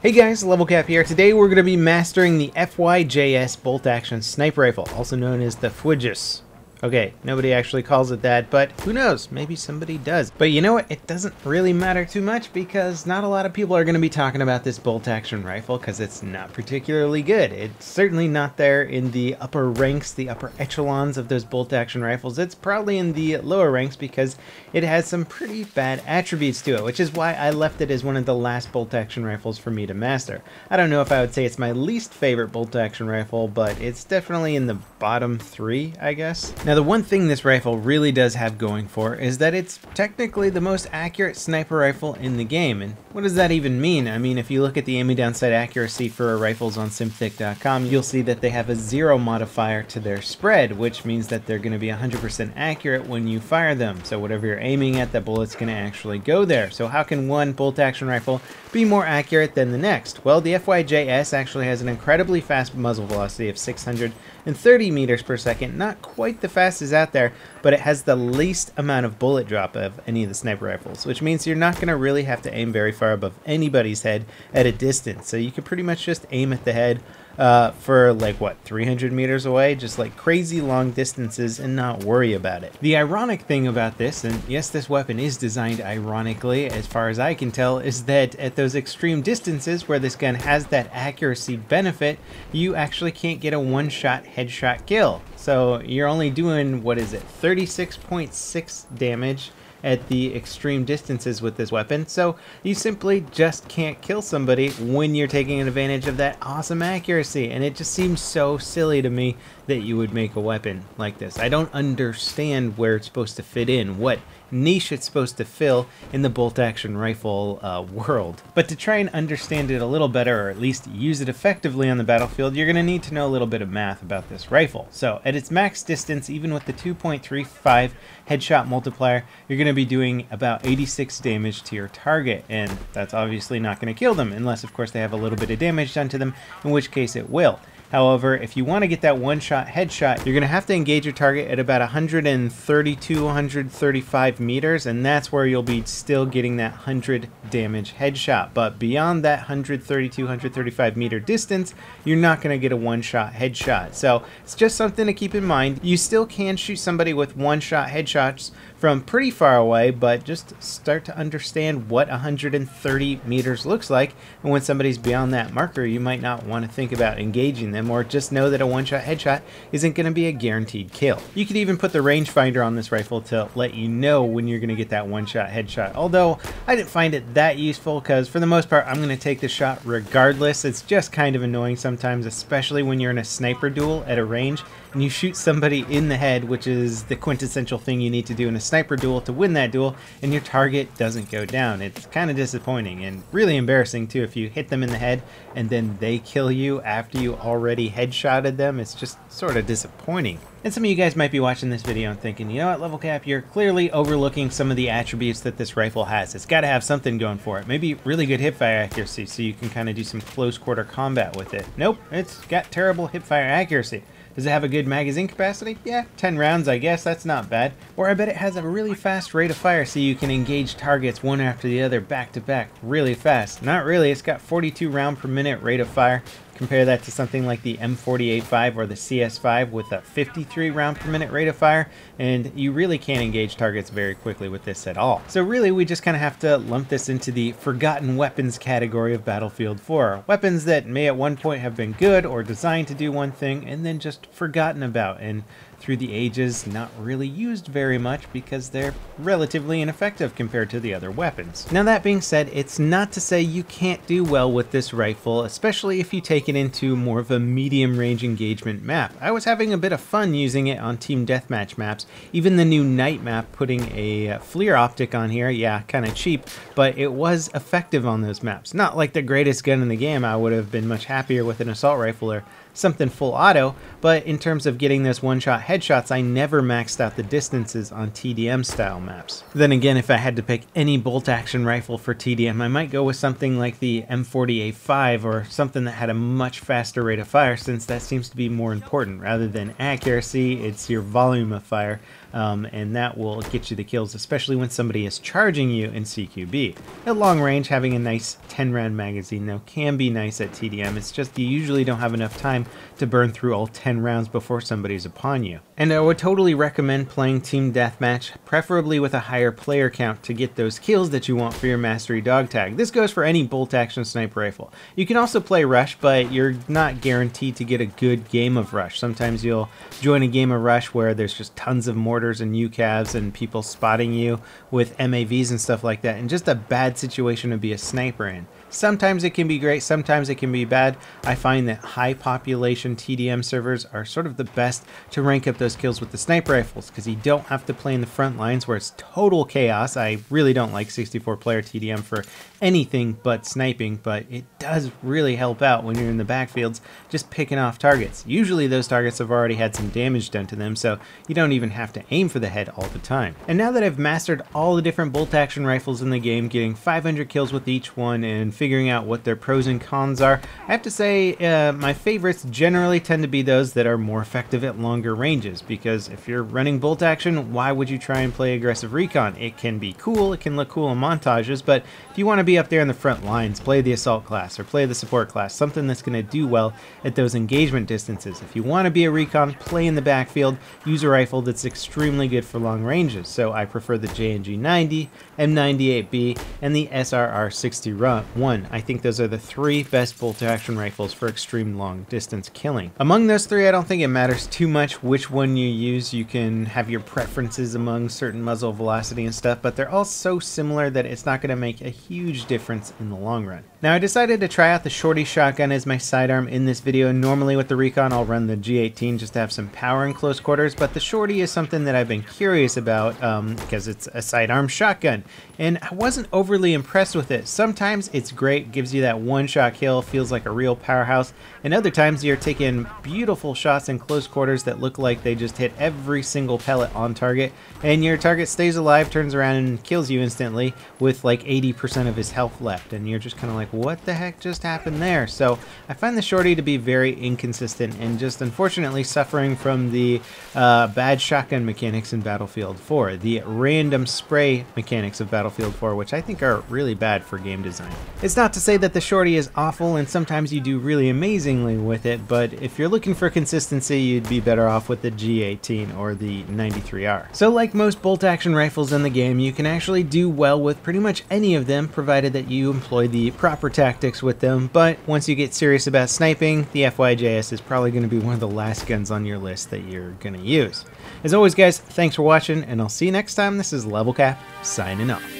Hey guys, LevelCap here. Today we're going to be mastering the FYJS bolt-action sniper rifle, also known as the FWJS. Okay, nobody actually calls it that, but who knows? Maybe somebody does. But you know what? It doesn't really matter too much because not a lot of people are going to be talking about this bolt-action rifle because it's not particularly good. It's certainly not there in the upper ranks, the upper echelons of those bolt-action rifles. It's probably in the lower ranks because it has some pretty bad attributes to it, which is why I left it as one of the last bolt-action rifles for me to master. I don't know if I would say it's my least favorite bolt-action rifle, but it's definitely in the bottom 3, I guess. Now, the one thing this rifle really does have going for is that it's technically the most accurate sniper rifle in the game. And what does that even mean? I mean, if you look at the aiming down sight accuracy for rifles on simthick.com, you'll see that they have a 0 modifier to their spread, which means that they're going to be 100% accurate when you fire them. So whatever you're aiming at, the bullet's going to actually go there. So how can one bolt-action rifle be more accurate than the next? Well, the FYJS actually has an incredibly fast muzzle velocity of 630 meters per second, not quite the fastest out there, but it has the least amount of bullet drop of any of the sniper rifles, which means you're not going to really have to aim very far above anybody's head at a distance. So you can pretty much just aim at the head for like what, 300 meters away, just like crazy long distances, and not worry about it. The ironic thing about this, and yes, this weapon is designed ironically as far as I can tell, is that at those extreme distances where this gun has that accuracy benefit, you actually can't get a one-shot headshot kill. So you're only doing, what is it, 36.6 damage at the extreme distances with this weapon, so you simply just can't kill somebody when you're taking advantage of that awesome accuracy. And it just seems so silly to me that you would make a weapon like this. I don't understand where it's supposed to fit in, what niche it's supposed to fill in the bolt-action rifle world. But to try and understand it a little better, or at least use it effectively on the battlefield, you're going to need to know a little bit of math about this rifle. So at its max distance, even with the 2.35 headshot multiplier, you're going to be doing about 86 damage to your target, and that's obviously not going to kill them, unless of course they have a little bit of damage done to them, in which case it will. However, if you want to get that one-shot headshot, you're going to have to engage your target at about 132, 135 meters, and that's where you'll be still getting that 100 damage headshot. But beyond that 132, 135 meter distance, you're not going to get a one-shot headshot. So it's just something to keep in mind. You still can shoot somebody with one-shot headshots from pretty far away, but just start to understand what 130 meters looks like, and when somebody's beyond that marker, you might not want to think about engaging them, or just know that a one-shot headshot isn't going to be a guaranteed kill. You could even put the rangefinder on this rifle to let you know when you're going to get that one-shot headshot, although I didn't find it that useful because for the most part I'm going to take the shot regardless. It's just kind of annoying sometimes, especially when you're in a sniper duel at a range and you shoot somebody in the head, which is the quintessential thing you need to do in a sniper duel to win that duel, and your target doesn't go down. It's kind of disappointing and really embarrassing too if you hit them in the head and then they kill you after you already headshotted them. It's just sort of disappointing. And some of you guys might be watching this video and thinking, you know what, LevelCap, you're clearly overlooking some of the attributes that this rifle has. It's got to have something going for it. Maybe really good hipfire accuracy so you can kind of do some close quarter combat with it. Nope, it's got terrible hipfire accuracy. Does it have a good magazine capacity? Yeah, 10 rounds, I guess. That's not bad. Or I bet it has a really fast rate of fire so you can engage targets one after the other back to back really fast. Not really. It's got 42 round per minute rate of fire. Compare that to something like the M48-5 or the CS5 with a 53 round per minute rate of fire, and you really can't engage targets very quickly with this at all. So really we just kind of have to lump this into the forgotten weapons category of Battlefield 4. Weapons that may at one point have been good or designed to do one thing and then just forgotten about, and through the ages not really used very much because they're relatively ineffective compared to the other weapons. Now that being said, it's not to say you can't do well with this rifle, especially if you take it into more of a medium range engagement map. I was having a bit of fun using it on team deathmatch maps. Even the new night map, putting a FLIR optic on here, yeah, kind of cheap, but it was effective on those maps. Not like the greatest gun in the game. I would have been much happier with an assault rifle or something full auto, but in terms of getting those one-shot headshots, I never maxed out the distances on TDM style maps. Then again, if I had to pick any bolt-action rifle for TDM, I might go with something like the M48-5 or something that had a much faster rate of fire, since that seems to be more important. Rather than accuracy, it's your volume of fire. and that will get you the kills, especially when somebody is charging you in CQB. At long range, having a nice 10-round magazine, though, can be nice at TDM. It's just you usually don't have enough time to burn through all 10 rounds before somebody's upon you. And I would totally recommend playing Team Deathmatch, preferably with a higher player count, to get those kills that you want for your Mastery dog tag. This goes for any bolt-action sniper rifle. You can also play Rush, but you're not guaranteed to get a good game of Rush. Sometimes you'll join a game of Rush where there's just tons of mortars and UCAVs and people spotting you with MAVs and stuff like that, and just a bad situation to be a sniper in. Sometimes it can be great, sometimes it can be bad. I find that high population TDM servers are sort of the best to rank up those kills with the sniper rifles, because you don't have to play in the front lines where it's total chaos. I really don't like 64 player TDM for anything but sniping, but it does really help out when you're in the backfields just picking off targets. Usually those targets have already had some damage done to them, so you don't even have to aim for the head all the time. And now that I've mastered all the different bolt action rifles in the game, getting 500 kills with each one and figuring out what their pros and cons are, I have to say my favorites generally tend to be those that are more effective at longer ranges, because if you're running bolt action, why would you try and play aggressive recon? It can be cool, it can look cool in montages, but if you want to be up there in the front lines, play the assault class or play the support class, something that's going to do well at those engagement distances. If you want to be a recon, play in the backfield, use a rifle that's extremely good for long ranges. So I prefer the JNG 90, M98B, and the SRR 61. I think those are the three best bolt action rifles for extreme long distance killing. Among those three, I don't think it matters too much which one you use. You can have your preferences among certain muzzle velocity and stuff, but they're all so similar that it's not going to make a huge difference in the long run. Now I decided to try out the Shorty shotgun as my sidearm in this video. Normally with the recon I'll run the G18 just to have some power in close quarters, but the Shorty is something that I've been curious about because it's a sidearm shotgun, and I wasn't overly impressed with it. Sometimes it's great, gives you that one-shot kill, feels like a real powerhouse, and other times you're taking beautiful shots in close quarters that look like they just hit every single pellet on target, and your target stays alive, turns around and kills you instantly with like 80% of his health left, and you're just kind of like, what the heck just happened there? So I find the Shorty to be very inconsistent and just unfortunately suffering from the bad shotgun mechanics in Battlefield 4, the random spray mechanics of Battlefield 4, which I think are really bad for game design. It's not to say that the Shorty is awful, and sometimes you do really amazingly with it, but if you're looking for consistency, you'd be better off with the G18 or the 93R. So like most bolt action rifles in the game, you can actually do well with pretty much any of them, provided that you employ the proper tactics with them. But once you get serious about sniping, the FYJS is probably going to be one of the last guns on your list that you're going to use. As always guys, thanks for watching, and I'll see you next time. This is LevelCap, signing off.